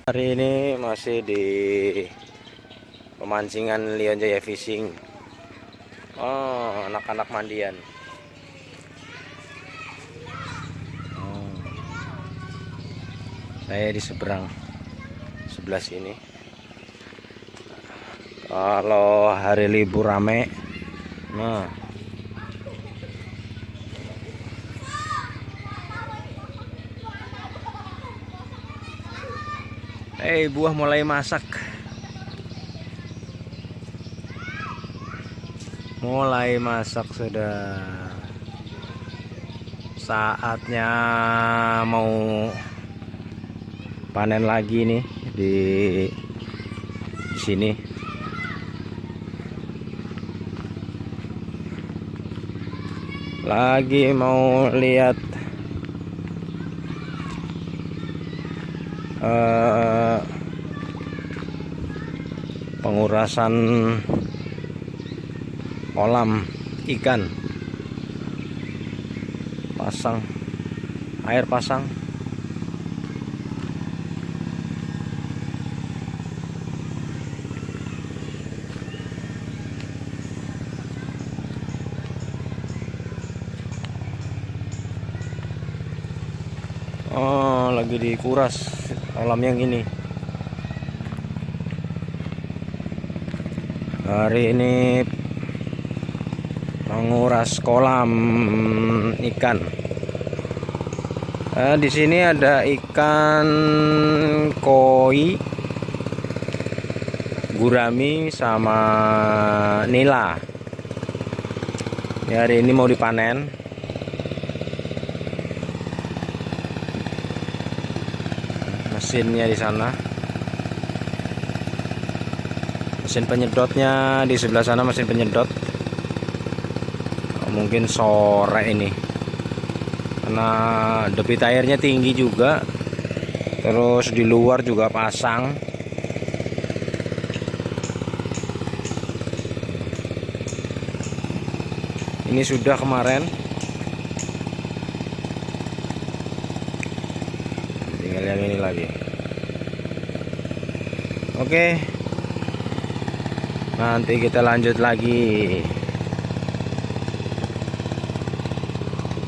Hari ini masih di pemancingan Lion Jaya Fishing. Oh, anak-anak mandian. Saya di sebelah sini. Kalau hari libur rame. Nah, buah mulai masak. Sudah. Saatnya mau panen lagi nih di sini. Lagi mau lihat pengurasan kolam ikan, air pasang. Oh, lagi dikuras kolam yang ini. Hari ini menguras kolam ikan. Di sini ada ikan koi, gurami, sama nila. Hari ini mau dipanen. Mesinnya di sana. Mesin penyedotnya di sebelah sana, mesin penyedot. Mungkin sore ini karena debit airnya tinggi juga, terus di luar juga pasang. Ini sudah kemarin, tinggal yang ini lagi. Oke, nanti kita lanjut lagi.